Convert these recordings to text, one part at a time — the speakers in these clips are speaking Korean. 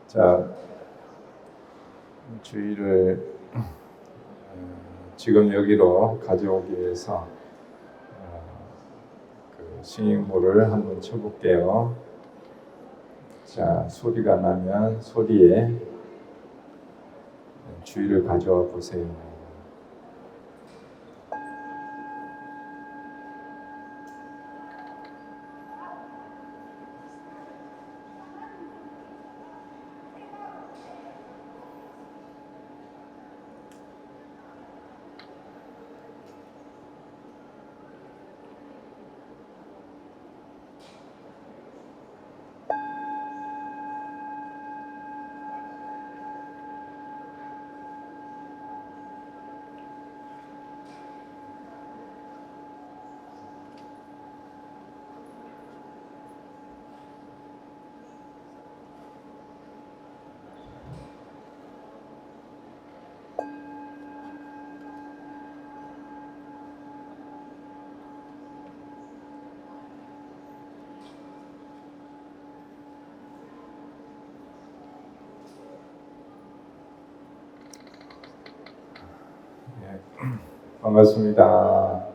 자, 주의를 지금 여기로 가져오기 위해서 그 스윙볼을 한번 쳐볼게요. 자, 소리가 나면 소리에 주의를 가져와 보세요. 반갑습니다.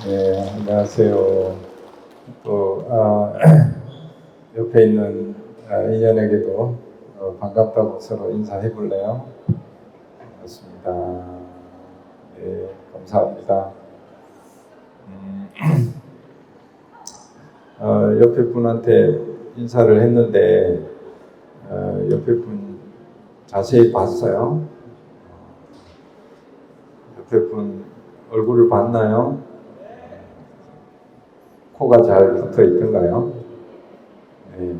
네, 안녕하세요. 또 옆에 있는 인연에게도 반갑다고 서로 인사해 볼래요? 반갑습니다. 네, 감사합니다. 옆에 분한테 인사를 했는데 옆에 분 자세히 봤어요? 옆에 분 얼굴을 봤나요? 코가 잘 붙어 있던가요? 네.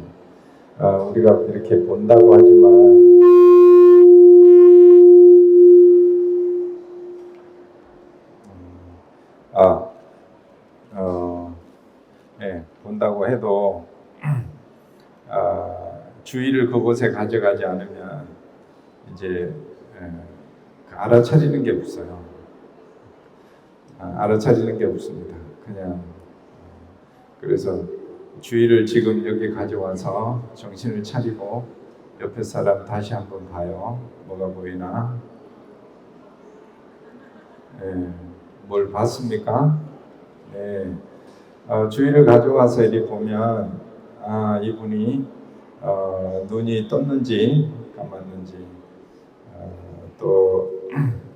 우리가 이렇게 본다고 하지만 네, 본다고 해도 주의를 그곳에 가져가지 않으면 이제 알아차리는 게 없어요. 알아차리는 게 없습니다. 그냥 그래서 주의를 지금 여기 가져와서 정신을 차리고 옆에 사람 다시 한번 봐요. 뭐가 보이나? 뭘 봤습니까? 네. 주의를 가져와서 이렇게 보면 이분이 눈이 떴는지 감았는지 또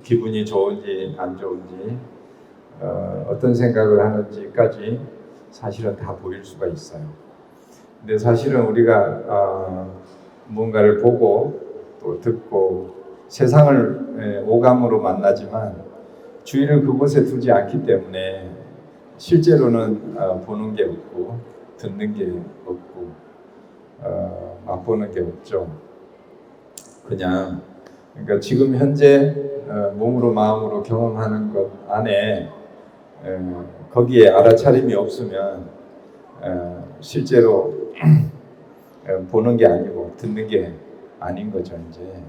기분이 좋은지 안 좋은지 어떤 생각을 하는지까지 사실은 다 보일 수가 있어요. 근데 사실은 우리가 뭔가를 보고 또 듣고 세상을 오감으로 만나지만 주의를 그곳에 두지 않기 때문에 실제로는 보는 게 없고 듣는 게 없고 맛보는 게 없죠. 그냥 그러니까 지금 현재 몸으로 마음으로 경험하는 것 안에 거기에 알아차림이 없으면 실제로 보는 게 아니고 듣는 게 아닌 거죠 이제.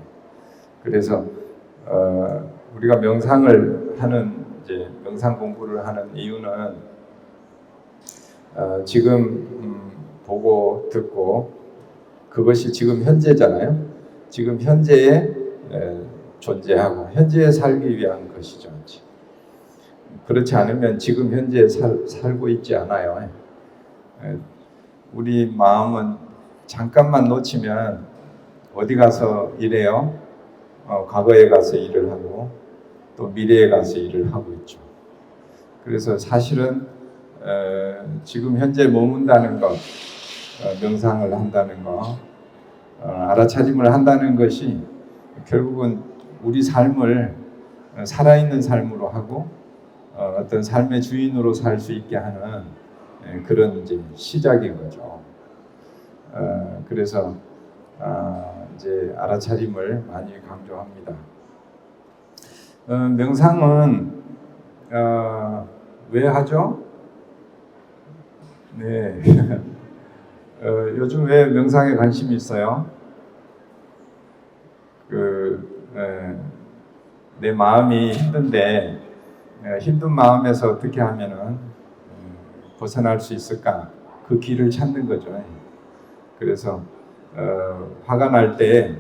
그래서 우리가 명상을 하는 이제 명상 공부를 하는 이유는 지금 보고 듣고 그것이 지금 현재잖아요. 지금 현재에 존재하고 현재에 살기 위한 것이죠. 그렇지 않으면 지금 현재에 살고 있지 않아요. 우리 마음은 잠깐만 놓치면 어디 가서 일해요? 과거에 가서 일을 하고 또 미래에 가서 일을 하고 있죠. 그래서 사실은 지금 현재 머문다는 것, 명상을 한다는 것, 알아차림을 한다는 것이 결국은 우리 삶을 살아있는 삶으로 하고 어떤 삶의 주인으로 살 수 있게 하는 그런 이제 시작인 거죠. 그래서 이제 알아차림을 많이 강조합니다. 명상은 왜 하죠? 네. 요즘 왜 명상에 관심이 있어요? 내 마음이 힘든데 힘든 마음에서 어떻게 하면은 벗어날 수 있을까? 그 길을 찾는 거죠. 그래서 화가 날 때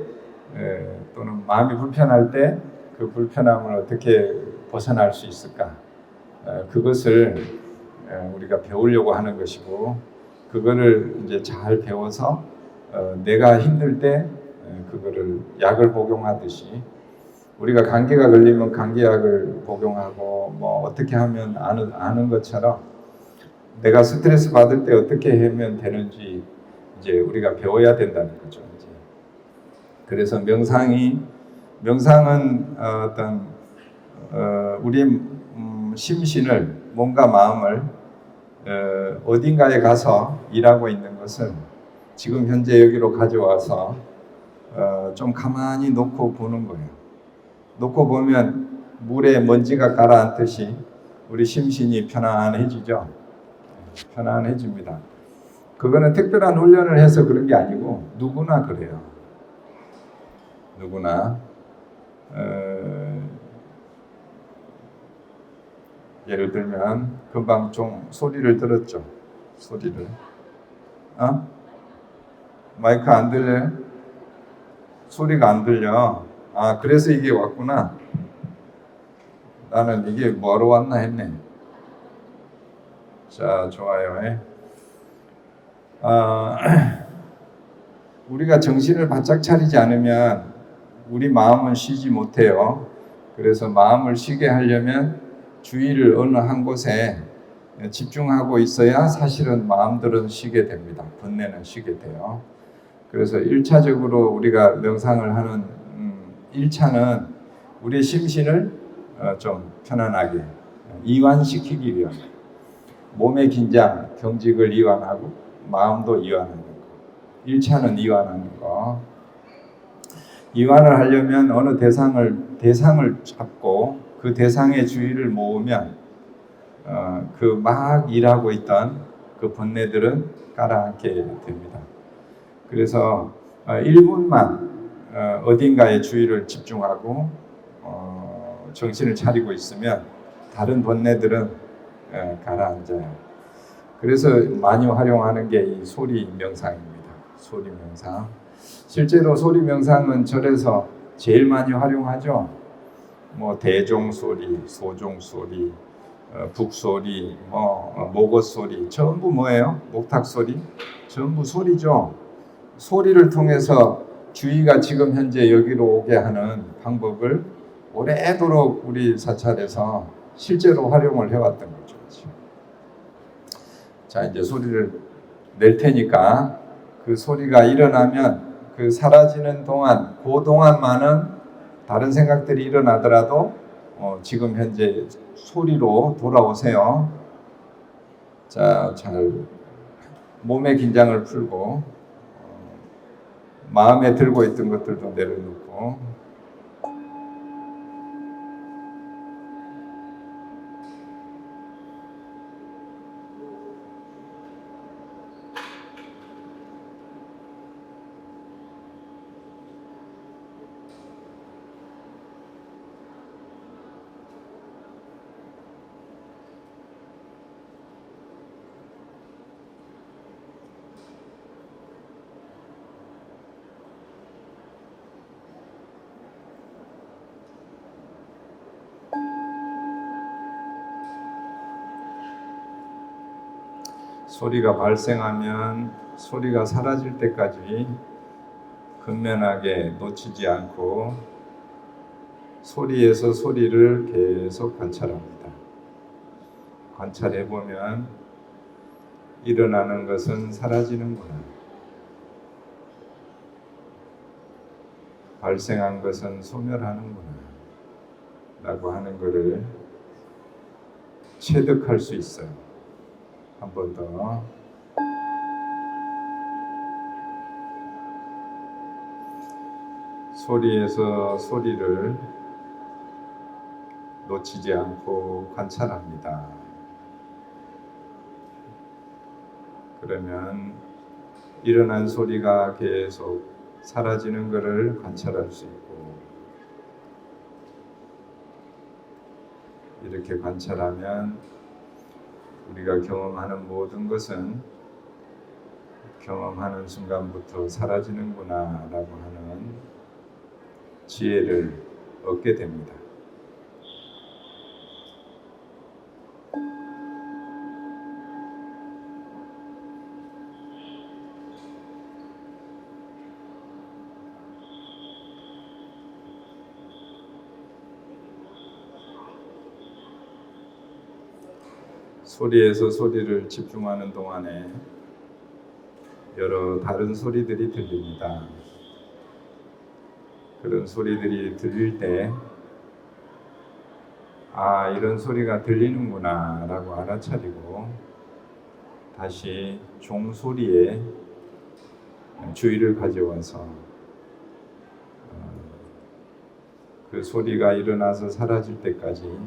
또는 마음이 불편할 때 그 불편함을 어떻게 벗어날 수 있을까? 그것을 우리가 배우려고 하는 것이고, 그거를 이제 잘 배워서 내가 힘들 때 그거를 약을 복용하듯이, 우리가 감기가 걸리면 감기약을 복용하고 뭐 어떻게 하면 아는 것처럼, 내가 스트레스 받을 때 어떻게 하면 되는지 이제 우리가 배워야 된다는 거죠. 이제. 그래서 명상은 어떤 우리 심신을, 몸과 마음을 어딘가에 가서 일하고 있는 것을 지금 현재 여기로 가져와서 좀 가만히 놓고 보는 거예요. 놓고 보면 물에 먼지가 가라앉듯이 우리 심신이 편안해지죠. 편안해집니다. 그거는 특별한 훈련을 해서 그런 게 아니고 누구나 그래요. 누구나 예를 들면 금방 좀 소리를 들었죠. 소리를. 마이크 안 들려? 소리가 안 들려. 그래서 이게 왔구나. 나는 이게 뭐하러 왔나 했네. 자, 좋아요. 우리가 정신을 바짝 차리지 않으면 우리 마음은 쉬지 못해요. 그래서 마음을 쉬게 하려면 주의를 어느 한 곳에 집중하고 있어야 사실은 마음들은 쉬게 됩니다. 번뇌는 쉬게 돼요. 그래서 1차적으로 우리가 명상을 하는 1차는 우리 심신을 좀 편안하게 이완시키기 위한, 몸의 긴장, 경직을 이완하고 마음도 이완하는 거. 1차는 이완하는 거. 이완을 하려면 어느 대상을 잡고 그 대상의 주의를 모으면 그 막 일하고 있던 그 번뇌들은 가라앉게 됩니다. 그래서 1분만 어딘가에 주의를 집중하고 정신을 차리고 있으면 다른 번뇌들은 가라앉아요. 그래서 많이 활용하는 게 이 소리 명상입니다. 소리 명상. 실제로 소리 명상은 절에서 제일 많이 활용하죠. 뭐 대종 소리, 소종 소리, 북소리, 목옷 소리, 전부 뭐예요? 목탁 소리, 전부 소리죠. 소리를 통해서 주의가 지금 현재 여기로 오게 하는 방법을 오래도록 우리 사찰에서 실제로 활용을 해왔던 거죠. 자, 이제 소리를 낼 테니까 그 소리가 일어나면 그 사라지는 동안, 그 동안만은 다른 생각들이 일어나더라도 지금 현재 소리로 돌아오세요. 자, 잘 몸의 긴장을 풀고 마음에 들고 있던 것들도 내려놓고, 소리가 발생하면 소리가 사라질 때까지 근면하게 놓치지 않고 소리에서 소리를 계속 관찰합니다. 관찰해보면 일어나는 것은 사라지는구나, 발생한 것은 소멸하는구나 라고 하는 것을 체득할 수 있어요. 한 번 더. 소리에서 소리를 놓치지 않고 관찰합니다. 그러면 일어난 소리가 계속 사라지는 것을 관찰할 수 있고, 이렇게 관찰하면 우리가 경험하는 모든 것은 경험하는 순간부터 사라지는구나 라고 하는 지혜를 얻게 됩니다. 소리에서 소리를 집중하는 동안에 여러 다른 소리들이 들립니다. 그런 소리들이 들릴 때 이런 소리가 들리는구나 라고 알아차리고 다시 종소리에 주의를 가져와서 그 소리가 일어나서 사라질 때까지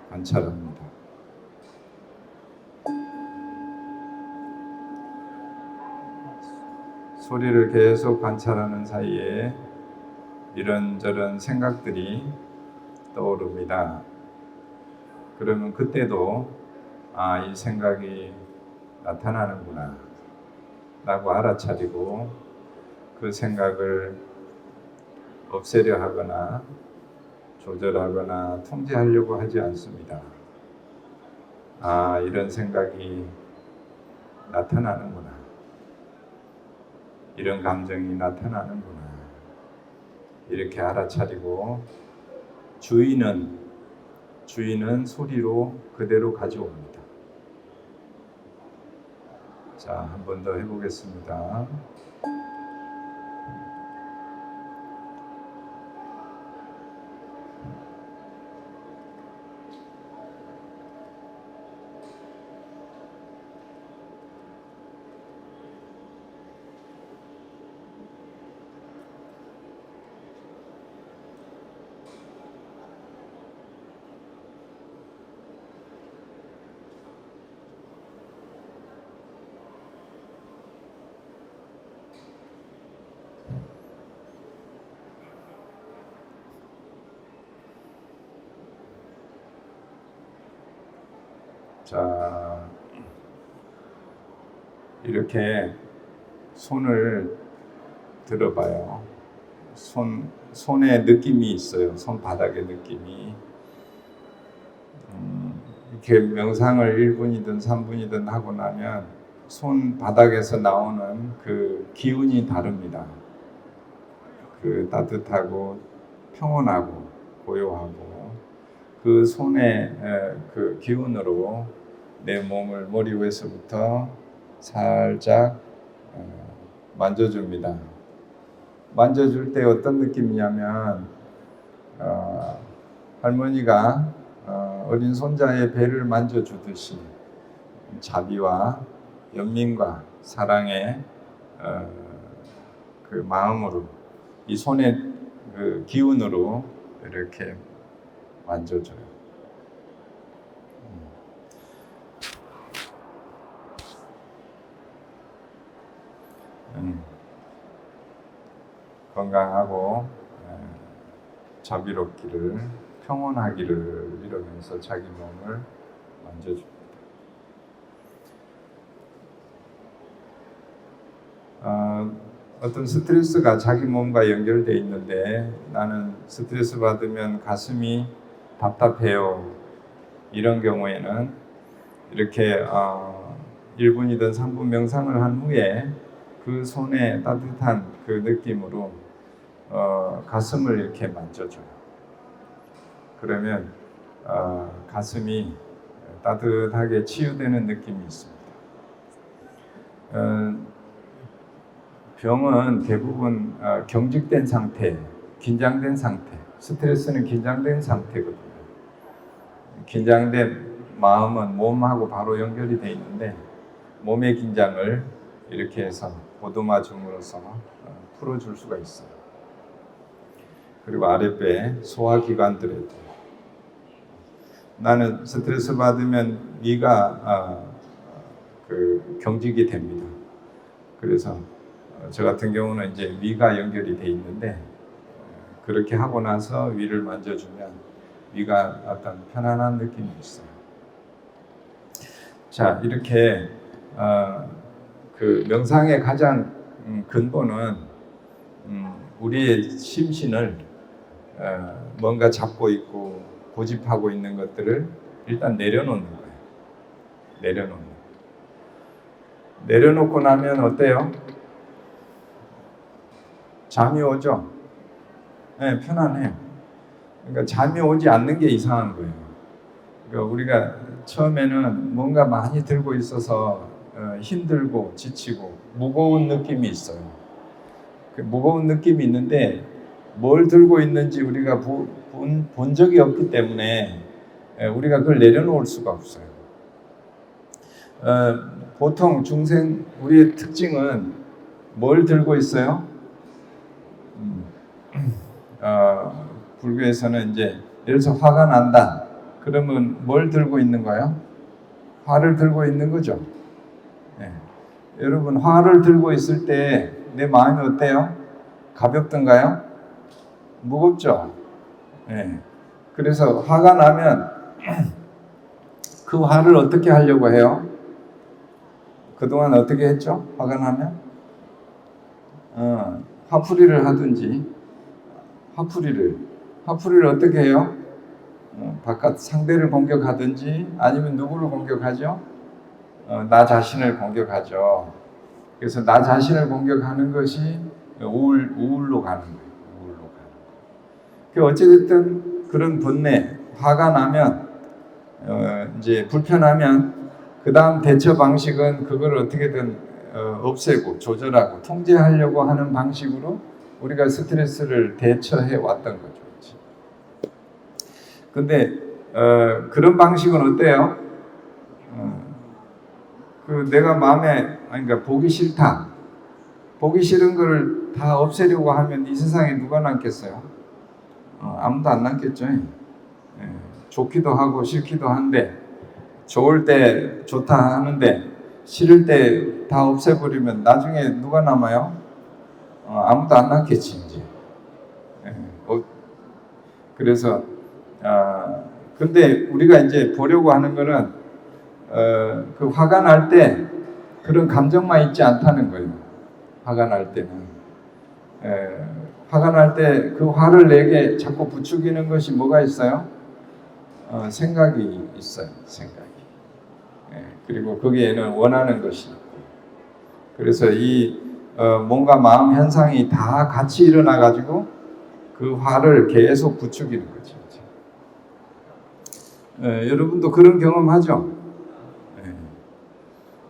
관찰합니다. 소리를 계속 관찰하는 사이에 이런저런 생각들이 떠오릅니다. 그러면 그때도 이 생각이 나타나는구나 라고 알아차리고 그 생각을 없애려 하거나 조절하거나 통제하려고 하지 않습니다. 이런 생각이 나타나는구나. 이런 감정이 나타나는구나. 이렇게 알아차리고 주인은 소리로 그대로 가져옵니다. 자, 한 번 더 해보겠습니다. 자, 이렇게 손을 들어봐요. 손에 느낌이 있어요. 손바닥에 느낌이. 이렇게 명상을 1분이든 3분이든 하고 나면 손바닥에서 나오는 그 기운이 다릅니다. 그 따뜻하고 평온하고 고요하고 그 손의 그 기운으로 내 몸을 머리 위에서부터 살짝 만져줍니다. 만져줄 때 어떤 느낌이냐면 할머니가 어린 손자의 배를 만져주듯이 자비와 연민과 사랑의 그 마음으로 이 손의 그 기운으로 이렇게 만져줘요. 건강하고 자비롭기를, 평온하기를 이러면서 자기 몸을 만져줍니다. 어떤 스트레스가 자기 몸과 연결되어 있는데 나는 스트레스 받으면 가슴이 답답해요. 이런 경우에는 이렇게 1분이든 3분 명상을 한 후에 그 손의 따뜻한 그 느낌으로 가슴을 이렇게 만져줘요. 그러면 가슴이 따뜻하게 치유되는 느낌이 있습니다. 병은 대부분 경직된 상태, 긴장된 상태, 스트레스는 긴장된 상태거든요. 긴장된 마음은 몸하고 바로 연결이 되어 있는데 몸의 긴장을 이렇게 해서 보듬어 줌으로써 풀어줄 수가 있어요. 그리고 아랫배, 소화기관들에도 나는 스트레스 받으면 위가 그 경직이 됩니다. 그래서 저 같은 경우는 이제 위가 연결이 돼 있는데 그렇게 하고 나서 위를 만져주면 위가 어떤 편안한 느낌이 있어요. 자, 이렇게 그 명상의 가장 근본은 우리의 심신을 뭔가 잡고 있고 고집하고 있는 것들을 일단 내려놓는 거예요. 내려놓고 나면 어때요? 잠이 오죠? 네, 편안해요. 그러니까 잠이 오지 않는 게 이상한 거예요. 그러니까 우리가 처음에는 뭔가 많이 들고 있어서 힘들고 지치고 무거운 느낌이 있어요. 그 무거운 느낌이 있는데 뭘 들고 있는지 우리가 본 적이 없기 때문에 우리가 그걸 내려놓을 수가 없어요. 보통 중생 우리의 특징은 뭘 들고 있어요? 불교에서는 이제 예를 들어서 화가 난다. 그러면 뭘 들고 있는 거예요? 화를 들고 있는 거죠. 네. 여러분 화를 들고 있을 때 내 마음이 어때요? 가볍던가요? 무겁죠. 네. 그래서 화가 나면 그 화를 어떻게 하려고 해요? 그동안 어떻게 했죠? 화가 나면 화풀이를 하든지 화풀이를 어떻게 해요? 바깥 상대를 공격하든지 아니면 누구를 공격하죠? 나 자신을 공격하죠. 그래서 나 자신을 공격하는 것이 우울로 가는 거예요. 그 어찌됐든 그런 분내, 화가 나면 이제 불편하면 그 다음 대처 방식은 그걸 어떻게든 없애고 조절하고 통제하려고 하는 방식으로 우리가 스트레스를 대처해 왔던 거죠. 근데 그런 방식은 어때요? 그 내가 마음에 그러니까 보기 싫다. 보기 싫은 거를 다 없애려고 하면 이 세상에 누가 남겠어요? 아무도 안 남겠죠. 좋기도 하고 싫기도 한데 좋을 때 좋다 하는데 싫을 때 다 없애버리면 나중에 누가 남아요? 아무도 안 남겠지 이제. 그래서 근데 우리가 이제 보려고 하는 거는 그 화가 날 때 그런 감정만 있지 않다는 거예요. 화가 날 때는 화가 날 때 그 화를 내게 자꾸 부추기는 것이 뭐가 있어요? 생각이 있어요. 생각이. 그리고 거기에는 원하는 것이 있고. 그래서 이 뭔가 마음 현상이 다 같이 일어나 가지고 그 화를 계속 부추기는 거죠. 여러분도 그런 경험하죠?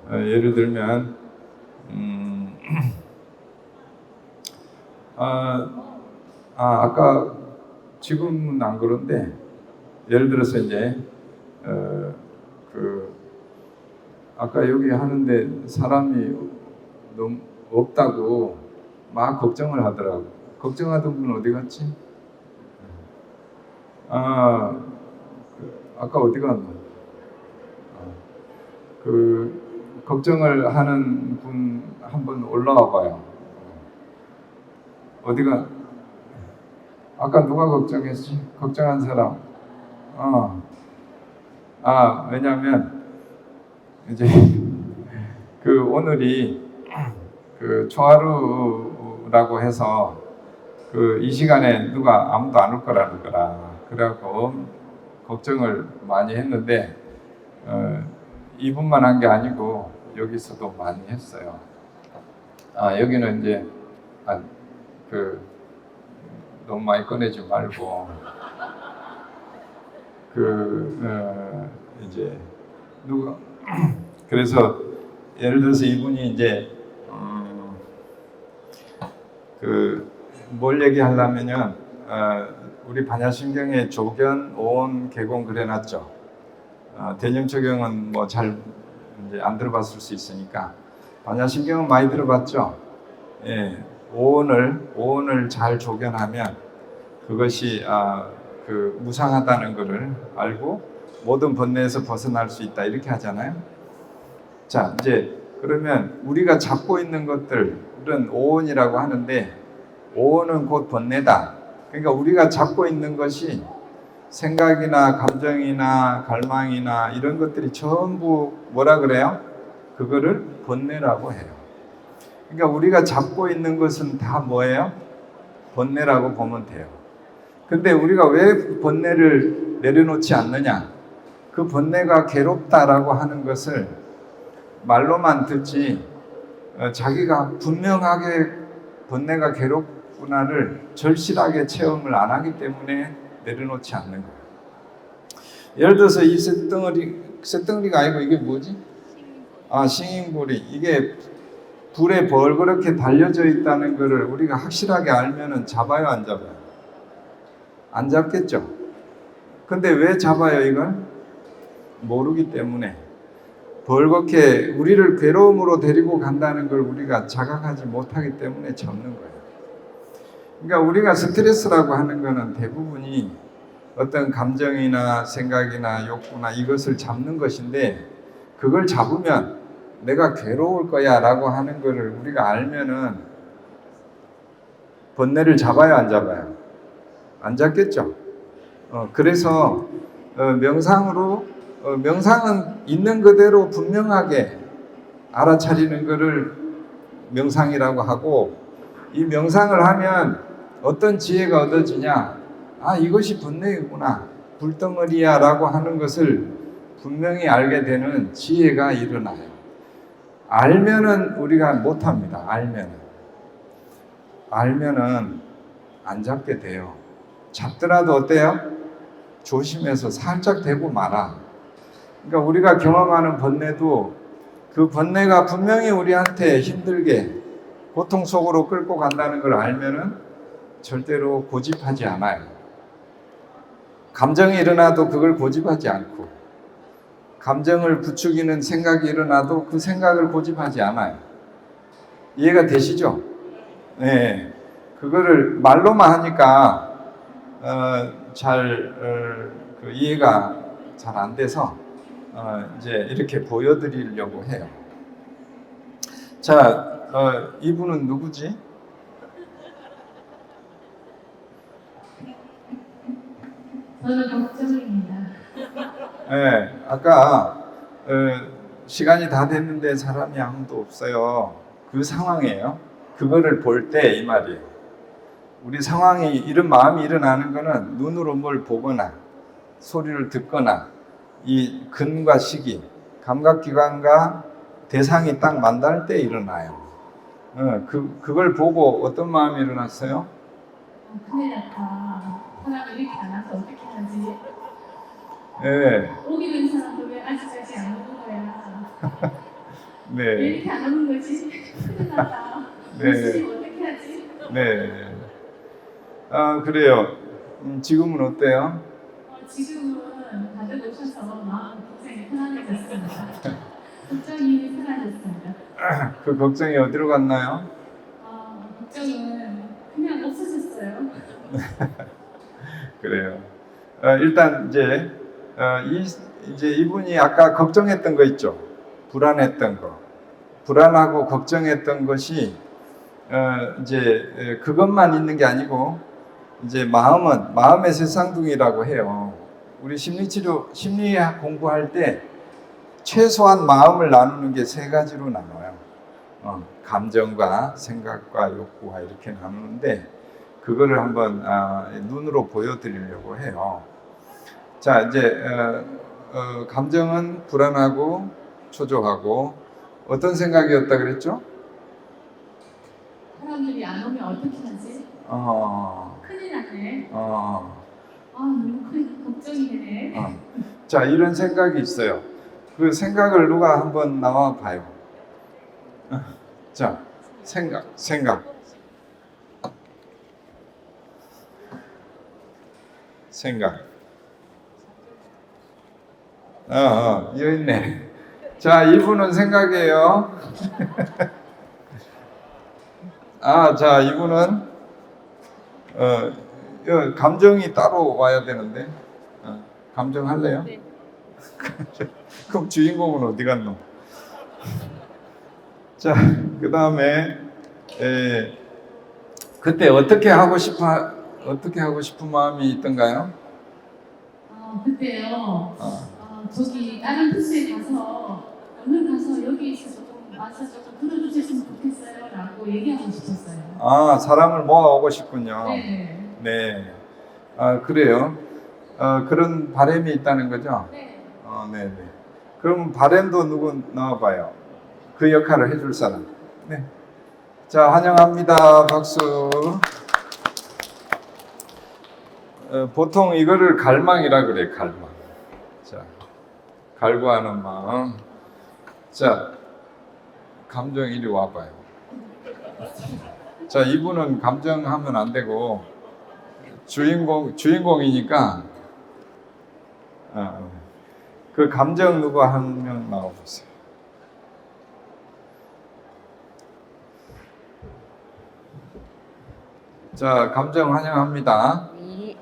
예를 들면 아까 지금은 안 그런데 예를 들어서 이제 아까 여기 하는데 사람이 너무 없다고 막 걱정을 하더라고. 걱정하던 분 어디 갔지? 아까 어디 갔나? 그 걱정을 하는 분 한번 올라와 봐요. 어디가? 아까 누가 걱정했지? 걱정한 사람. 왜냐면 이제 그 오늘이 그 초하루라고 해서 그 이 시간에 누가 아무도 안 올 거라는 거라. 그래갖고 걱정을 많이 했는데 이분만 한 게 아니고 여기서도 많이 했어요. 여기는 이제 너무 많이 꺼내지 말고 이제 누가 그래서 예를 들어서 이분이 이제 뭘 얘기하려면요, 우리 반야심경에 조견, 오온, 개공 그래놨죠. 대념초경은 뭐 잘 이제 안 들어봤을 수 있으니까 반야심경은 많이 들어봤죠. 예, 오온을 잘 조견하면 그것이 그 무상하다는 것을 알고 모든 번뇌에서 벗어날 수 있다 이렇게 하잖아요. 자, 이제 그러면 우리가 잡고 있는 것들은 오온이라고 하는데 오온은 곧 번뇌다. 그러니까 우리가 잡고 있는 것이 생각이나 감정이나 갈망이나 이런 것들이 전부 뭐라 그래요? 그거를 번뇌라고 해요. 그러니까 우리가 잡고 있는 것은 다 뭐예요? 번뇌라고 보면 돼요. 근데 우리가 왜 번뇌를 내려놓지 않느냐? 그 번뇌가 괴롭다라고 하는 것을 말로만 듣지 자기가 분명하게 번뇌가 괴롭구나를 절실하게 체험을 안 하기 때문에 내려놓지 않는 거예요. 예를 들어서 이 쇳덩어리가 아니고 이게 뭐지? 싱잉불이 이게 불에 벌겋게 달려져 있다는 것을 우리가 확실하게 알면은 잡아요, 안 잡아요? 안 잡겠죠? 근데 왜 잡아요, 이걸? 모르기 때문에. 벌겋게 우리를 괴로움으로 데리고 간다는 걸 우리가 자각하지 못하기 때문에 잡는 거예요. 그러니까 우리가 스트레스라고 하는 거는 대부분이 어떤 감정이나 생각이나 욕구나 이것을 잡는 것인데, 그걸 잡으면 내가 괴로울 거야 라고 하는 거를 우리가 알면은 번뇌를 잡아요, 안 잡아요? 안 잡겠죠? 그래서 명상은 있는 그대로 분명하게 알아차리는 것을 명상이라고 하고, 이 명상을 하면 어떤 지혜가 얻어지냐? 이것이 번뇌이구나, 불덩어리야 라고 하는 것을 분명히 알게 되는 지혜가 일어나요. 알면은 우리가 못합니다. 알면은 안 잡게 돼요. 잡더라도 어때요? 조심해서 살짝 대고 말아. 그러니까 우리가 경험하는 번뇌도 그 번뇌가 분명히 우리한테 힘들게 고통 속으로 끌고 간다는 걸 알면은 절대로 고집하지 않아요. 감정이 일어나도 그걸 고집하지 않고, 감정을 부추기는 생각이 일어나도 그 생각을 고집하지 않아요. 이해가 되시죠? 네. 그거를 말로만 하니까 그 이해가 잘 안 돼서 이제 이렇게 보여드리려고 해요. 자, 이분은 누구지? 저는 걱정입니다. 네, 아까 시간이 다 됐는데 사람이 아무도 없어요. 그 상황이에요. 그거를 볼 때 이 말이에요. 우리 상황이 이런 마음이 일어나는 거는 눈으로 뭘 보거나 소리를 듣거나 이 근과 시기, 감각기관과 대상이 딱 만날 때 일어나요. 그걸 보고 어떤 마음이 일어났어요? 큰일 났다. 사람이 이렇게 안 와서 어떻게 하지? 네. 오기로 한 사람도 왜 아직까지 안 오는 거야? 왜 네. 이렇게 안 오는 거지? 큰일 났다. 네. 지금 어떻게 하지? 네. 그래요. 지금은 어때요? 지금은 다들 오셔서 마음 굉장히 편안해졌습니다. 걱정이 사라졌습니다. 그 걱정이 어디로 갔나요? 걱정은 그냥 없어졌어요. 그래요. 일단 이제 이분이 아까 걱정했던 거 있죠. 불안했던 거, 불안하고 걱정했던 것이 이제 그것만 있는 게 아니고 이제 마음의 세상둥이라고 해요. 우리 심리학 공부할 때 최소한 마음을 나누는 게 세 가지로 나눠요. 감정과 생각과 욕구와 이렇게 나누는데, 그거를 한번 눈으로 보여드리려고 해요. 자, 이제 감정은 불안하고 초조하고, 어떤 생각이었다 그랬죠? 사람들이 안 오면 어떻게 하지? 큰일 났네. 너무 큰 걱정이 되네. 자, 이런 생각이 있어요. 그 생각을 누가 한번 나와 봐요. 자, 생각. 여기 있네. 자, 이분은 생각이에요. 자, 이분은 감정이 따로 와야 되는데, 감정 할래요? 네. 그럼 주인공은 어디 갔노? 자, 그 다음에 그때 어떻게 하고 싶은 마음이 있던가요? 그때요. 저기 다른 부스에 가서 얼른 가서 여기 있어서 좀 와서 조금 들어주셨으면 좋겠어요라고 얘기하고 싶었어요. 아, 사람을 모아오고 싶군요. 네. 네. 아, 그래요. 그런 바람이 있다는 거죠? 네. 네. 그럼 바람도 누구 나와봐요. 그 역할을 해줄 사람. 네. 자, 환영합니다. 박수. 보통 이거를 갈망이라 그래, 갈망. 자, 갈구하는 마음. 자, 감정 이리 와봐요. 자, 이분은 감정하면 안 되고 주인공이니까 그 감정 누구 한 명 나와보세요. 자, 감정 환영합니다.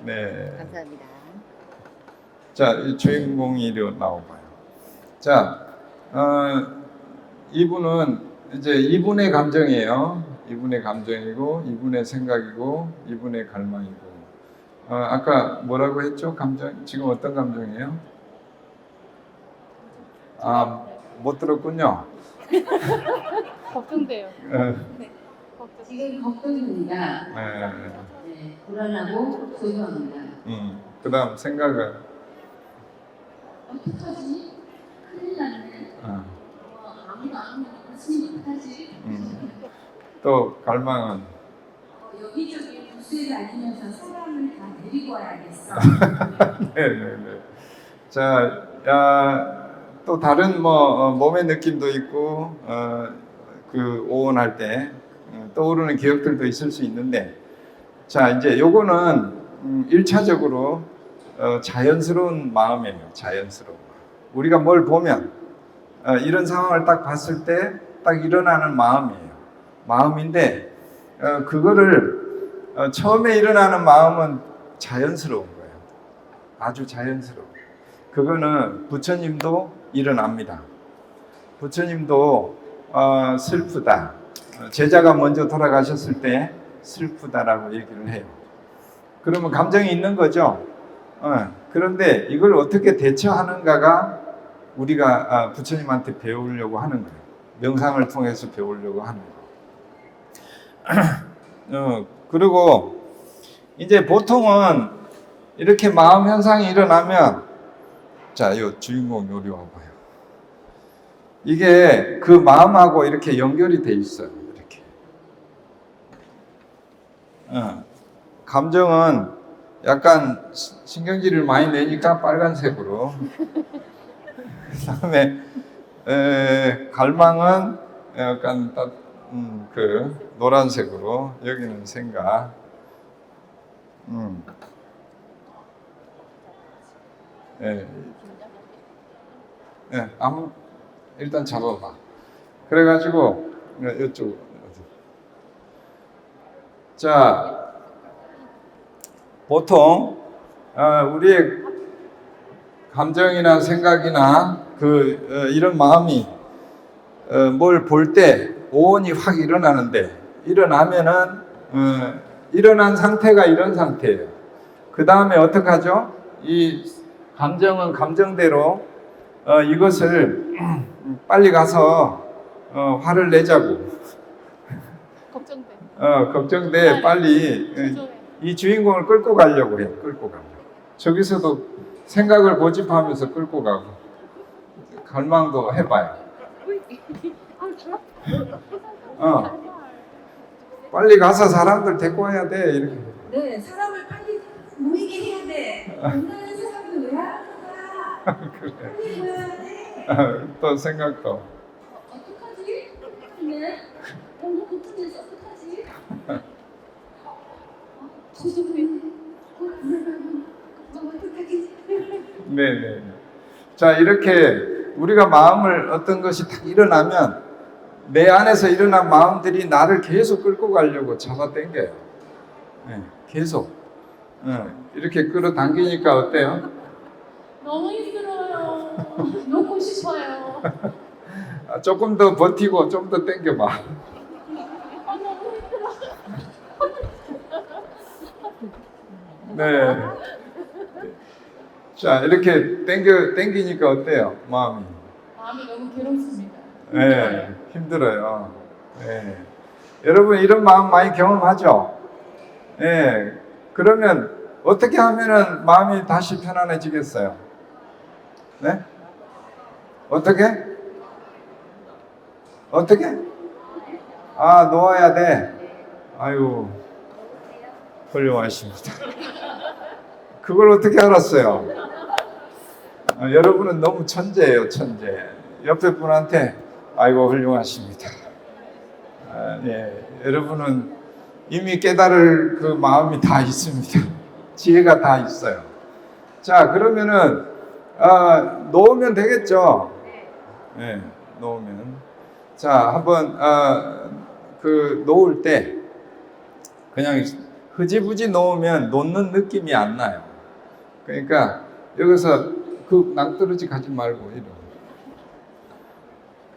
네. 감사합니다. 자, 이 주인공이 이리 나와봐요. 자, 이분은 이제 이분의 감정이에요. 이분의 감정이고, 이분의 생각이고, 이분의 갈망이고. 아까 뭐라고 했죠? 감정? 지금 어떤 감정이에요? 아, 못 들었군요. 걱정돼요. 지금 걱정입니다. 네. 네, 불안하고 소유합니다. 그 다음 생각은? 어떡하지? 큰일 났네. 아무도 안 믿으면 어떡하지? 또 갈망은? 여기저기 부스에 다니면서 사람을 다 데리고 와야겠어. 네네네. 자, 또 다른 몸의 느낌도 있고, 그 오온할 때 떠오르는 기억들도 있을 수 있는데, 자, 이제 요거는 1차적으로 자연스러운 마음이에요. 자연스러운 마음. 우리가 뭘 보면 이런 상황을 딱 봤을 때 딱 일어나는 마음이에요. 마음인데 그거를 처음에 일어나는 마음은 자연스러운 거예요. 아주 자연스러워. 그거는 부처님도 일어납니다. 부처님도 슬프다. 제자가 먼저 돌아가셨을 때 슬프다라고 얘기를 해요. 그러면 감정이 있는 거죠. 그런데 이걸 어떻게 대처하는가가 우리가 부처님한테 배우려고 하는 거예요. 명상을 통해서 배우려고 하는 거예요. 그리고 이제 보통은 이렇게 마음 현상이 일어나면, 자, 이 주인공 요리 와봐요. 이게 그 마음하고 이렇게 연결이 돼 있어요. 이렇게. 감정은 약간 신경질을 많이 내니까 빨간색으로. 그다음에 갈망은 약간 그 노란색으로. 여기는 생각. 일단 잡아봐. 그래가지고 이쪽. 자, 보통 우리의 감정이나 생각이나 이런 마음이 뭘 볼 때 오온이 확 일어나는데, 일어나면은 일어난 상태가 이런 상태예요. 그 다음에 어떻게 하죠? 이 감정은 감정대로 이것을 빨리 가서 화를 내자고. 걱정돼. 걱정돼. 빨리 이 주인공을 끌고 가려고 해. 끌고 가려고. 저기서도 생각을 고집하면서 끌고 가고, 갈망도 해봐요. 빨리 가서 사람들 데리고 와야 돼. 이렇게. 네, 사람을 빨리 모이게 해야 돼. 온다는 사람도 왜 하는가? 그래. 빨리 모여야 돼. 또 생각도. 어떡하지? 근데 너무 고통돼서 어떡하지? 죄송해요. 어떡하지? 네네. 자, 이렇게 우리가 마음을 어떤 것이 딱 일어나면 내 안에서 일어난 마음들이 나를 계속 끌고 가려고 잡아당겨요. 네, 계속. 이렇게 끌어당기니까 어때요? 너무 힘들어요. 놓고 싶어요. 조금 더 버티고 좀 더 당겨봐. 너무 힘들어. 네. 자, 이렇게 당기니까 어때요? 마음이 너무 괴롭습니다. 네, 힘들어요. 네. 여러분 이런 마음 많이 경험하죠? 예. 그러면 어떻게 하면은 마음이 다시 편안해지겠어요? 네? 어떻게? 어떻게? 아, 놓아야 돼. 아유, 훌륭하십니다. 그걸 어떻게 알았어요? 여러분은 너무 천재예요, 천재. 옆에 분한테 아이고 훌륭하십니다. 예, 여러분은 이미 깨달을 그 마음이 다 있습니다. 지혜가 다 있어요. 자, 그러면은 놓으면 되겠죠? 예, 놓으면. 자, 한번 그 놓을 때 그냥 흐지부지 놓으면 놓는 느낌이 안 나요. 그러니까 여기서 그 낭떠러지 가지 말고 이런.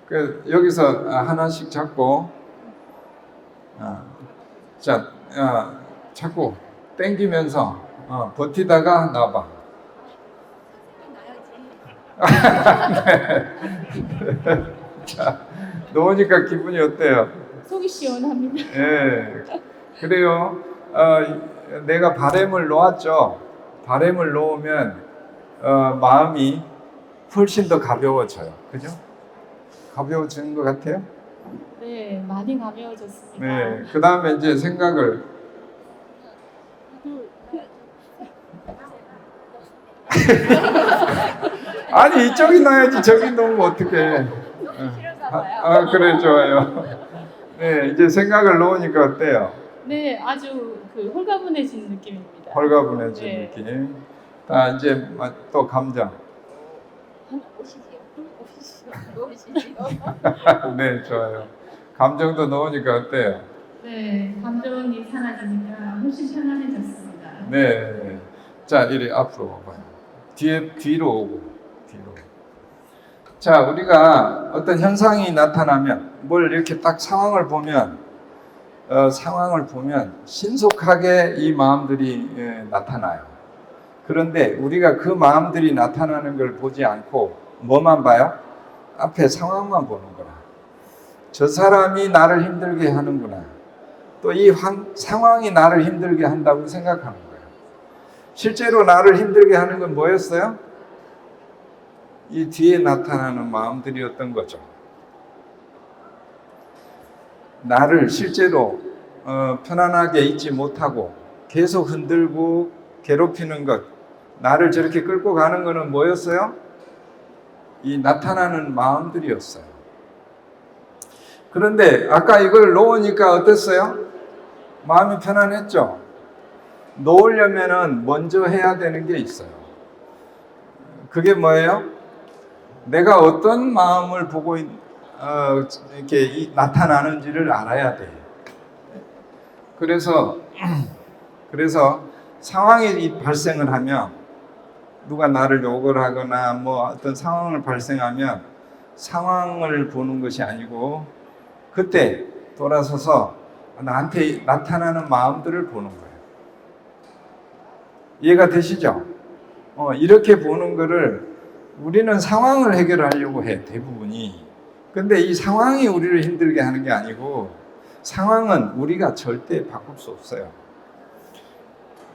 그 여기서 하나씩 잡고, 자, 자꾸 당기면서 버티다가 놔봐. 자, 놓으니까 기분이 어때요? 속이 시원합니다. 예, 그래요. 내가 바램을 놓았죠. 바램을 놓으면 마음이 훨씬 더 가벼워져요. 그죠? 가벼워지는 것 같아요? 네, 많이 가벼워졌습니다. 네. 그 다음에 이제 생각을. 아니, 이쪽이 놔야지 저기 놓으면 어떡해. 그래, 좋아요. 네, 이제 생각을 놓으니까 어때요? 네, 아주 그 홀가분해진 느낌입니다. 홀가분해진 네. 느낌. 자, 이제 또 감정. 네, 좋아요. 감정도 넣으니까 어때요? 네, 감정이 사라지니까 훨씬 편안해졌습니다. 네. 자, 이리 앞으로 와봐요. 뒤로 오고, 뒤로. 자, 우리가 어떤 현상이 나타나면, 뭘 이렇게 딱 상황을 보면 신속하게 이 마음들이 나타나요. 그런데 우리가 그 마음들이 나타나는 걸 보지 않고 뭐만 봐요? 앞에 상황만 보는 거라. 저 사람이 나를 힘들게 하는구나. 또 이 상황이 나를 힘들게 한다고 생각하는 거예요. 실제로 나를 힘들게 하는 건 뭐였어요? 이 뒤에 나타나는 마음들이었던 거죠. 나를 실제로 편안하게 있지 못하고 계속 흔들고 괴롭히는 것, 나를 저렇게 끌고 가는 것은 뭐였어요? 이 나타나는 마음들이었어요. 그런데 아까 이걸 놓으니까 어땠어요? 마음이 편안했죠? 놓으려면은 먼저 해야 되는 게 있어요. 그게 뭐예요? 내가 어떤 마음을 보고 이렇게 나타나는지를 알아야 돼. 그래서 상황이 발생을 하면, 누가 나를 욕을 하거나 뭐 어떤 상황을 발생하면 상황을 보는 것이 아니고 그때 돌아서서 나한테 나타나는 마음들을 보는 거예요. 이해가 되시죠? 이렇게 보는 거를 우리는 상황을 해결하려고 해, 대부분이. 근데 이 상황이 우리를 힘들게 하는 게 아니고 상황은 우리가 절대 바꿀 수 없어요.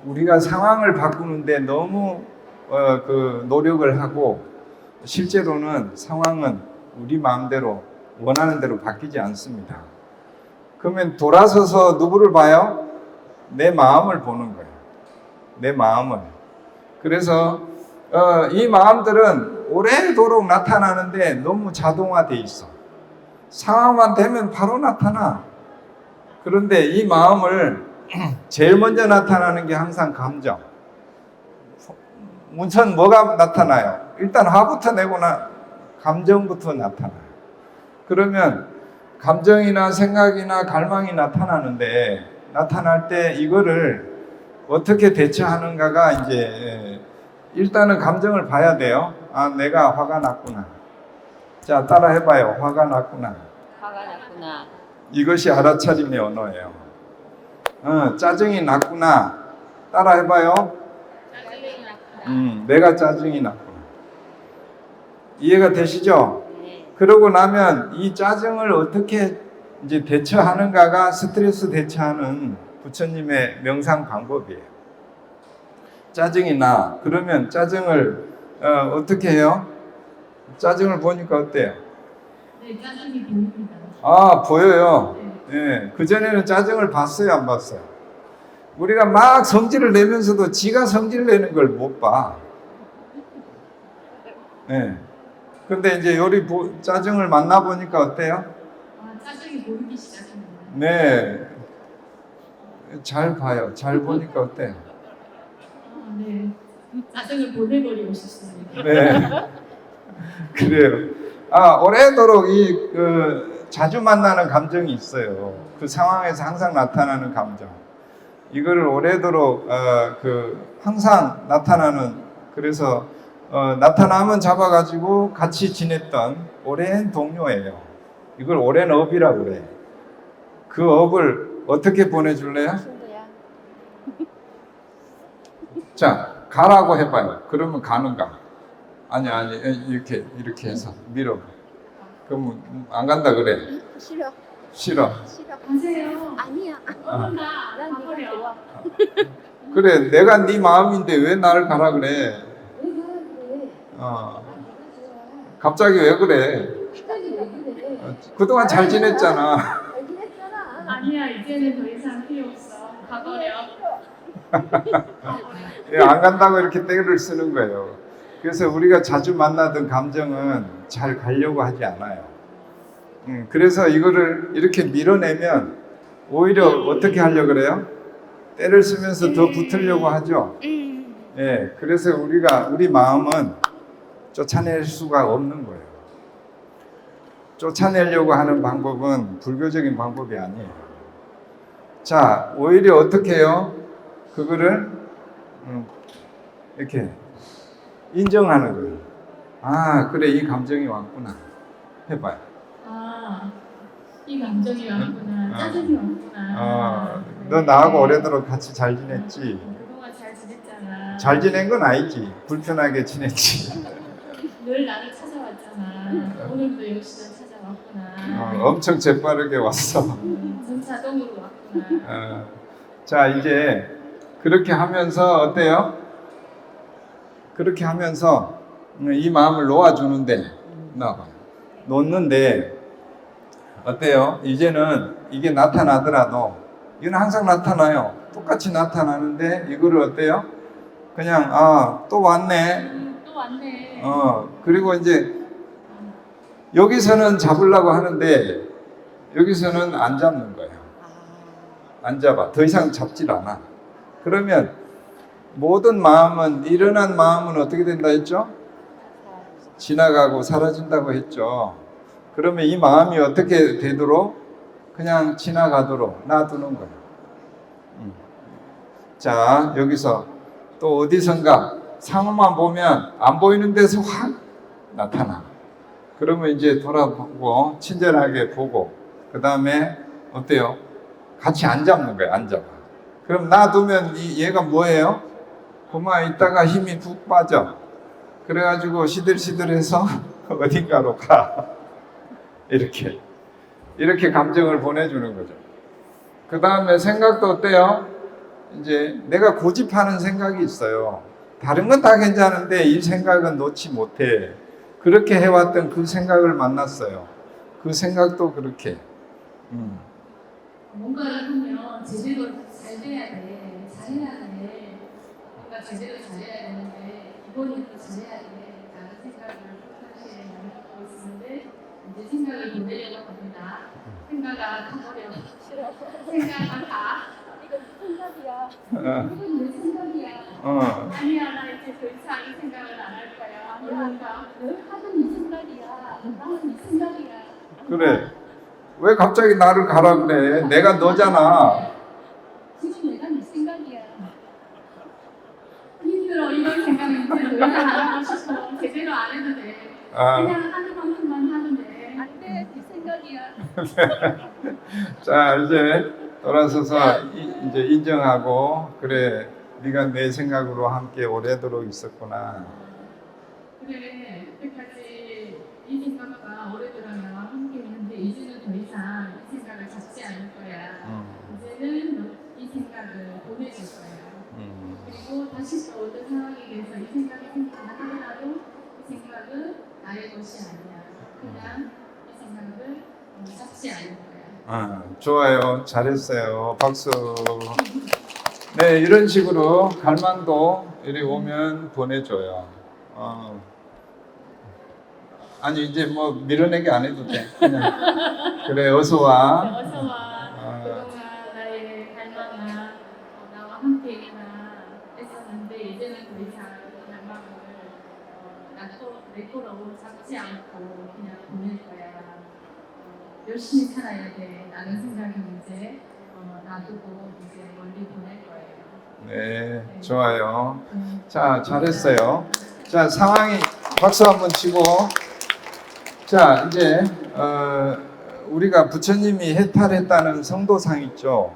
우리가 상황을 바꾸는데 너무 그 노력을 하고 실제로는 상황은 우리 마음대로 원하는 대로 바뀌지 않습니다. 그러면 돌아서서 누구를 봐요? 내 마음을 보는 거예요. 내 마음을. 그래서 이 마음들은 오래도록 나타나는데 너무 자동화돼 있어. 상황만 되면 바로 나타나. 그런데 이 마음을 제일 먼저 나타나는 게 항상 감정. 우선 뭐가 나타나요? 일단 화부터 내거나 감정부터 나타나요. 그러면 감정이나 생각이나 갈망이 나타나는데, 나타날 때 이거를 어떻게 대처하는가가 이제 일단은 감정을 봐야 돼요. 아, 내가 화가 났구나. 자, 따라 해봐요. 화가 났구나. 화가 났구나. 이것이 알아차림의 언어예요. 짜증이 났구나. 따라 해봐요. 짜증이 났구나. 내가 짜증이 났구나. 이해가 되시죠? 네. 그러고 나면 이 짜증을 어떻게 이제 대처하는가가 스트레스 대처하는 부처님의 명상 방법이에요. 짜증이 나. 그러면 짜증을 어떻게 해요? 짜증을 보니까 어때요? 네, 짜증이 보입니다. 아, 보여요. 네. 예. 그전에는 짜증을 봤어요, 안 봤어요? 우리가 막 성질을 내면서도 지가 성질 내는 걸 못 봐. 예. 근데 이제 요리 짜증을 만나보니까 어때요? 아, 짜증이 보이기 시작합니다. 네. 잘 봐요. 잘 보니까 어때요? 아, 네. 짜증을 보내버리고 싶습니다. 네. 그래요. 아, 오래도록 자주 만나는 감정이 있어요. 그 상황에서 항상 나타나는 감정. 이거를 오래도록, 항상 나타나는, 그래서, 나타나면 잡아가지고 같이 지냈던 오랜 동료예요. 이걸 오랜 업이라고 그래. 그 업을 어떻게 보내줄래요? 자, 가라고 해봐요. 그러면 가는가? 아니, 이렇게 해서 밀어. 그럼 안 간다 그래. 싫어. 싫어. 싫어. 가세요. 아니야. 난 난 네가 가버려. 좋아. 그래, 내가 네 마음인데 왜 나를 가라 그래? 왜 그래? 어, 난 네가 좋아. 갑자기 왜 그래? 갑자기 왜 그래? 그동안 잘 지냈잖아. 잘 지냈잖아. 아니야, 이제는 더 이상 필요 없어. 가버려. 예, 안 간다고 이렇게 떼를 쓰는 거예요. 그래서 우리가 자주 만나던 감정은 잘 가려고 하지 않아요. 그래서 이거를 이렇게 밀어내면 오히려 어떻게 하려고 그래요? 때를 쓰면서 더 붙으려고 하죠. 예, 그래서 우리 마음은 쫓아낼 수가 없는 거예요. 쫓아내려고 하는 방법은 불교적인 방법이 아니에요. 자, 오히려 어떻게 해요? 그거를 이렇게 인정하는 거예요. 아, 그래, 이 감정이 왔구나. 해봐요. 아, 이 감정이 왔구나. 짜증이 왔구나. 너 나하고 오래도록 같이 잘 지냈지? 그동안 잘 지냈잖아. 잘 지낸 건 아니지. 불편하게 지냈지. 늘 나를 찾아왔잖아. 오늘도 역시 널 찾아왔구나. 엄청 재빠르게 왔어. 전 자동으로 왔구나. 자, 이제 그렇게 하면서 어때요? 그렇게 하면서 이 마음을 놓아주는데, 놓는데 어때요? 이제는 이게 나타나더라도 이건 항상 나타나요. 똑같이 나타나는데 이거를 어때요? 그냥 또 왔네. 또 왔네. 그리고 이제 여기서는 잡으려고 하는데 여기서는 안 잡는 거예요. 안 잡아. 더 이상 잡질 않아. 그러면 모든 마음은, 일어난 마음은 어떻게 된다 했죠? 지나가고 사라진다고 했죠. 그러면 이 마음이 어떻게 되도록? 그냥 지나가도록 놔두는 거예요. 자, 여기서 또 어디선가 상호만 보면 안 보이는 데서 확 나타나. 그러면 이제 돌아보고 친절하게 보고 그 다음에 어때요? 같이 안 잡는 거예요. 안 잡아. 그럼 놔두면 얘가 뭐예요? 그만 있다가 힘이 푹 빠져. 그래가지고 시들시들해서 어딘가로 가. 이렇게 감정을 보내주는 거죠. 그 다음에 생각도 어때요? 이제 내가 고집하는 생각이 있어요. 다른 건 다 괜찮은데 이 생각은 놓지 못해. 그렇게 해왔던 그 생각을 만났어요. 그 생각도 그렇게. 뭔가를 하면 제대로 잘 돼야 돼. 잘해야 돼. 뭔가 제대로 잘해야 되는데 이번에도 잘해야 돼. 라는 생각을 평상시에 많이 갖고 있었는데 이제 생각을 보내려고 합니다. 생각아 가버려. 생각아 가. 이거 무슨 생각이야? 이건 내 생각이야. 아니야, 나 이제 더 이상 이 생각을 안 할 거야. 뭔가 늘 하던 이 생각이야. 나는 이 생각이야. 그래. 왜 갑자기 나를 가라 그래? 내가 너잖아. 지금 내가 네 생각이야. 힘들어. 이런 생각이 힘들어. 더 이상 안 하고 싶어. 제대로 안 해도 돼. 그냥 하는 만큼만 하면 돼. 안 돼. 네 생각이야. 자, 이제 돌아서서 이제 인정하고, 그래, 네가 내 생각으로 함께 오래도록 있었구나. 그래, 여태까지 이 생각과 오래도록 나와 함께 있는데 이제는 더 이상 이 생각을 나의 것이 아니야. 그냥 이 생각을 잡지 않을 거야. 좋아요. 잘했어요. 박수. 네, 이런 식으로 갈망도 이리 오면 보내줘요. 아니, 이제 뭐 밀어내기 안 해도 돼. 그냥. 그래, 어서 와. 어서 와. 그동안 나의 갈망아 나와 함께나 했었는데 이제는 더 이상 그 갈망을 내 거로 잡지 않고 그냥 보낼 거야. 열심히 살아야 돼. 라는 생각이 이제 놔두고 이제 멀리 보낼 거예요. 네, 좋아요. 자, 잘했어요. 자, 상황이 박수 한번 치고. 자, 이제 우리가 부처님이 해탈했다는 성도상 있죠.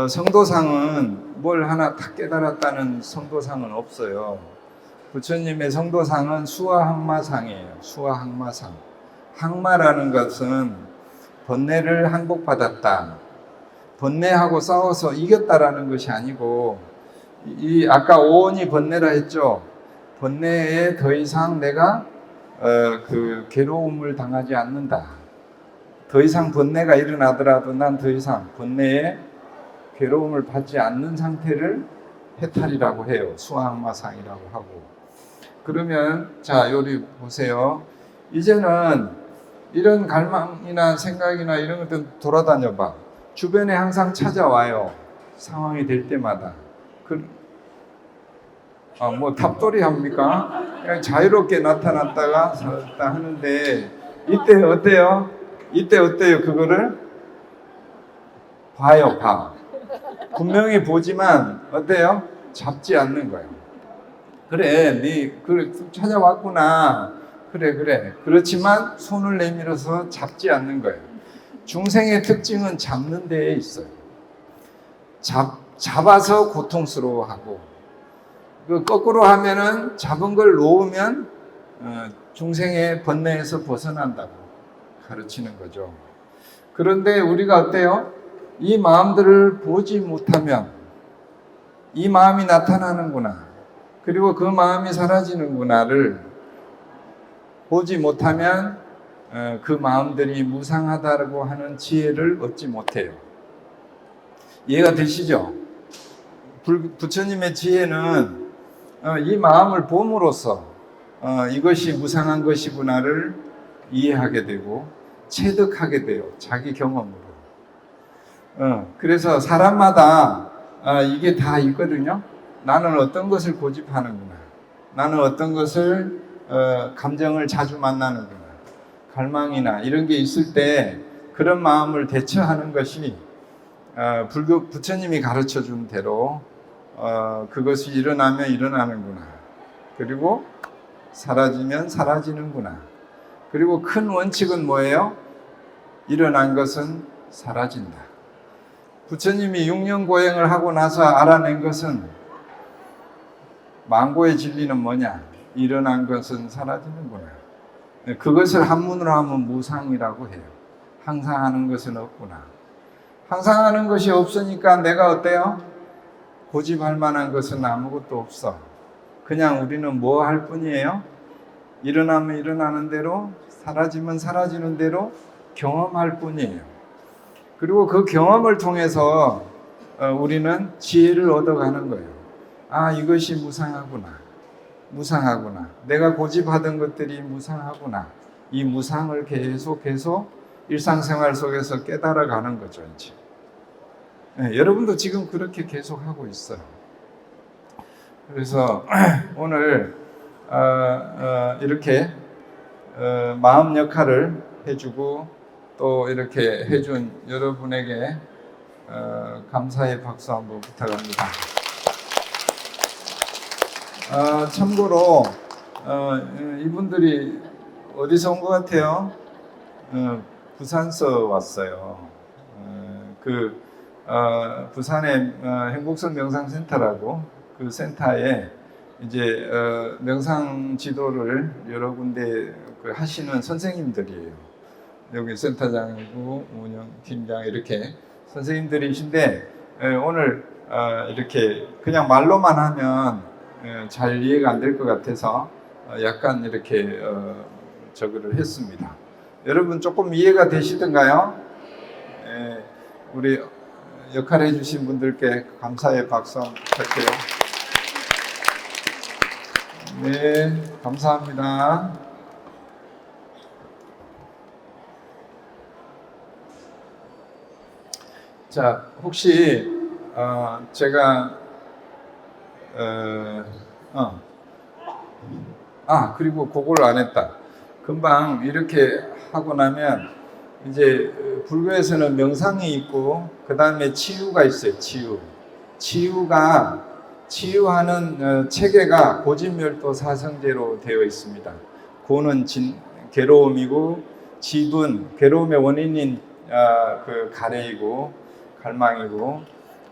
성도상은 뭘 하나 다 깨달았다는 성도상은 없어요. 부처님의 성도상은 수화항마상이에요. 수화항마상. 항마라는 것은 번뇌를 항복받았다. 번뇌하고 싸워서 이겼다라는 것이 아니고, 이 아까 오온이 번뇌라 했죠. 번뇌에 더 이상 내가 그 괴로움을 당하지 않는다. 더 이상 번뇌가 일어나더라도 난 더 이상 번뇌에 괴로움을 받지 않는 상태를 해탈이라고 해요. 수화항마상이라고 하고. 그러면 자, 여기 보세요. 이제는 이런 갈망이나 생각이나 이런 것들 돌아다녀 봐. 주변에 항상 찾아와요. 상황이 될 때마다. 뭐 탑돌이 합니까? 그냥 자유롭게 나타났다가 사라졌다 하는데, 이때 어때요? 이때 어때요? 그거를 봐요, 봐. 분명히 보지만 어때요? 잡지 않는 거예요. 그래, 그래 찾아왔구나. 그래. 그렇지만 손을 내밀어서 잡지 않는 거예요. 중생의 특징은 잡는 데에 있어요. 잡아서 고통스러워하고, 그 거꾸로 하면은 잡은 걸 놓으면 중생의 번뇌에서 벗어난다고 가르치는 거죠. 그런데 우리가 어때요? 이 마음들을 보지 못하면 이 마음이 나타나는구나, 그리고 그 마음이 사라지는구나를 보지 못하면 그 마음들이 무상하다고 하는 지혜를 얻지 못해요. 이해가 되시죠? 부처님의 지혜는 이 마음을 봄으로써 이것이 무상한 것이구나를 이해하게 되고 체득하게 돼요. 자기 경험으로. 그래서 사람마다 이게 다 있거든요. 나는 어떤 것을 고집하는구나. 나는 어떤 것을 감정을 자주 만나는구나. 갈망이나 이런 게 있을 때 그런 마음을 대처하는 것이 부처님이 가르쳐 준 대로 그것이 일어나면 일어나는구나. 그리고 사라지면 사라지는구나. 그리고 큰 원칙은 뭐예요? 일어난 것은 사라진다. 부처님이 6년 고행을 하고 나서 알아낸 것은, 망고의 진리는 뭐냐? 일어난 것은 사라지는구나. 그것을 한문으로 하면 무상이라고 해요. 항상 하는 것은 없구나. 항상 하는 것이 없으니까 내가 어때요? 고집할 만한 것은 아무것도 없어. 그냥 우리는 뭐 할 뿐이에요? 일어나면 일어나는 대로, 사라지면 사라지는 대로 경험할 뿐이에요. 그리고 그 경험을 통해서 우리는 지혜를 얻어가는 거예요. 아, 이것이 무상하구나. 무상하구나. 내가 고집하던 것들이 무상하구나. 이 무상을 계속 일상생활 속에서 깨달아가는 거죠, 이제. 네, 여러분도 지금 그렇게 계속 하고 있어요. 그래서 오늘 이렇게 마음 역할을 해주고 또 이렇게 해준 여러분에게 감사의 박수 한번 부탁합니다. 참고로 이분들이 어디서 온 것 같아요? 부산서 왔어요. 부산의 행복선 명상센터라고, 그 센터에 이제 명상 지도를 여러 군데 하시는 선생님들이에요. 여기 센터장이고 운영 팀장 이렇게 선생님들이신데, 오늘 이렇게 그냥 말로만 하면 잘 이해가 안 될 것 같아서 약간 이렇게 저거를 했습니다. 여러분 조금 이해가 되시던가요? 예, 우리 역할 해주신 분들께 감사의 박수 한번 부탁드려요. 네, 감사합니다. 자, 혹시 제가 그리고 그걸 안 했다. 금방 이렇게 하고 나면 이제 불교에서는 명상이 있고 그 다음에 치유가 있어요. 치유하는 체계가 고진멸도 사성제로 되어 있습니다. 고는 괴로움이고 집은 괴로움의 원인인 그 가래이고 갈망이고,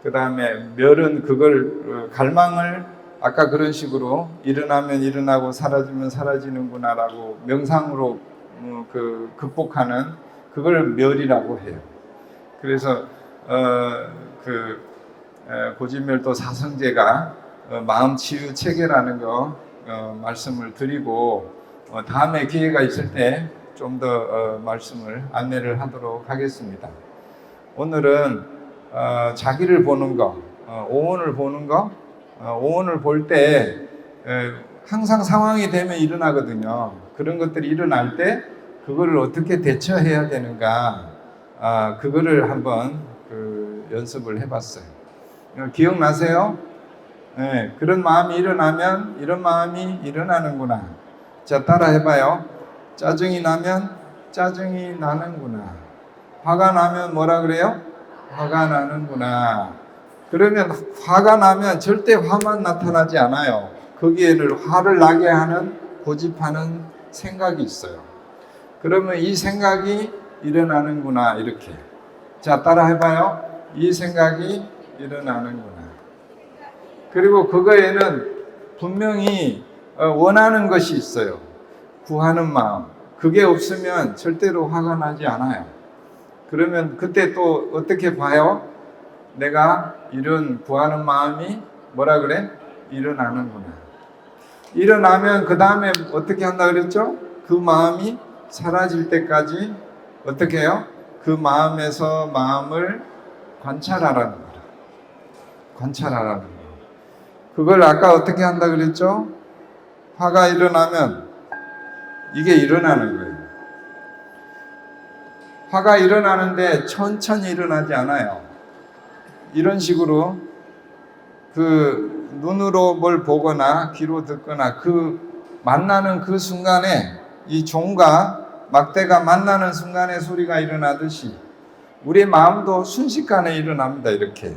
그 다음에 멸은 그걸 갈망을 아까 그런 식으로 일어나면 일어나고 사라지면 사라지는구나라고 명상으로 극복하는 그걸 멸이라고 해요. 그래서 고진멸도 사성제가 마음 치유 체계라는 거 말씀을 드리고 다음에 기회가 있을 때 좀 더 말씀을 안내를 하도록 하겠습니다. 오늘은 자기를 보는 거, 오온을 보는 거, 오온을 볼 때 항상 상황이 되면 일어나거든요. 그런 것들이 일어날 때 그거를 어떻게 대처해야 되는가, 그거를 한번 연습을 해봤어요. 기억나세요? 네, 그런 마음이 일어나면 이런 마음이 일어나는구나. 자, 따라 해봐요. 짜증이 나면 짜증이 나는구나. 화가 나면 뭐라 그래요? 화가 나는구나. 그러면 화가 나면 절대 화만 나타나지 않아요. 거기에는 화를 나게 하는 고집하는 생각이 있어요. 그러면 이 생각이 일어나는구나, 이렇게. 자, 따라 해봐요. 이 생각이 일어나는구나. 그리고 그거에는 분명히 원하는 것이 있어요. 구하는 마음. 그게 없으면 절대로 화가 나지 않아요. 그러면 그때 또 어떻게 봐요? 내가 이런 구하는 마음이 뭐라 그래? 일어나는구나. 일어나면 그 다음에 어떻게 한다 그랬죠? 그 마음이 사라질 때까지 어떻게 해요? 그 마음에서 마음을 관찰하라는 거라. 관찰하라는 거. 그걸 아까 어떻게 한다 그랬죠? 화가 일어나면 이게 일어나는 거예요. 화가 일어나는데 천천히 일어나지 않아요. 이런 식으로 눈으로 뭘 보거나 귀로 듣거나 만나는 그 순간에 이 종과 막대가 만나는 순간에 소리가 일어나듯이 우리의 마음도 순식간에 일어납니다. 이렇게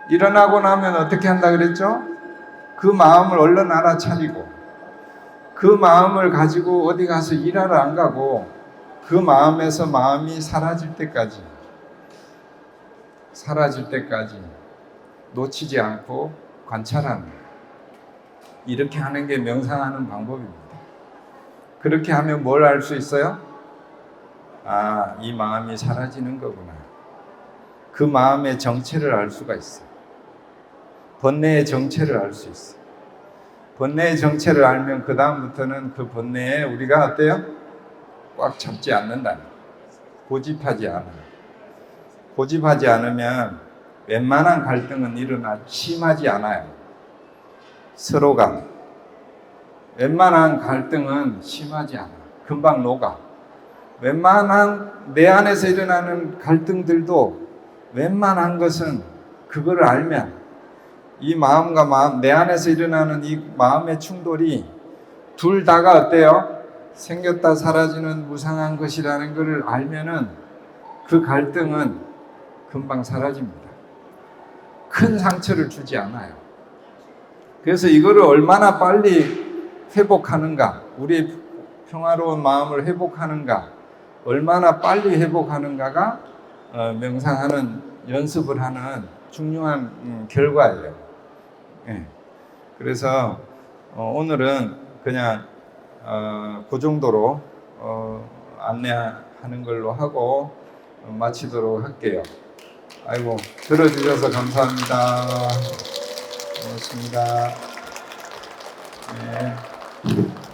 일어나고 나면 어떻게 한다 그랬죠? 그 마음을 얼른 알아차리고 그 마음을 가지고 어디 가서 일하러 안 가고 그 마음에서 마음이 사라질 때까지 놓치지 않고 관찰하는, 이렇게 하는 게 명상하는 방법입니다. 그렇게 하면 뭘 알 수 있어요? 이 마음이 사라지는 거구나. 그 마음의 정체를 알 수가 있어요. 번뇌의 정체를 알 수 있어요. 번뇌의 정체를 알면 그 다음부터는 그 번뇌에 우리가 어때요? 꽉 잡지 않는다. 고집하지 않아요. 고집하지 않으면 웬만한 갈등은 심하지 않아요. 서로가 웬만한 갈등은 심하지 않아요. 금방 녹아. 웬만한 내 안에서 일어나는 갈등들도 웬만한 것은 그걸 알면 이 마음과 내 안에서 일어나는 이 마음의 충돌이 둘 다가 어때요? 생겼다 사라지는 무상한 것이라는 것을 알면은 그 갈등은 금방 사라집니다. 큰 상처를 주지 않아요. 그래서 이거를 얼마나 빨리 회복하는가, 우리의 평화로운 마음을 회복하는가, 얼마나 빨리 회복하는가가 명상하는 연습을 하는 중요한 결과예요. 예. 그래서 오늘은 그냥 그 정도로 안내하는 걸로 하고 마치도록 할게요. 아이고, 들어주셔서 감사합니다. 고맙습니다. 네.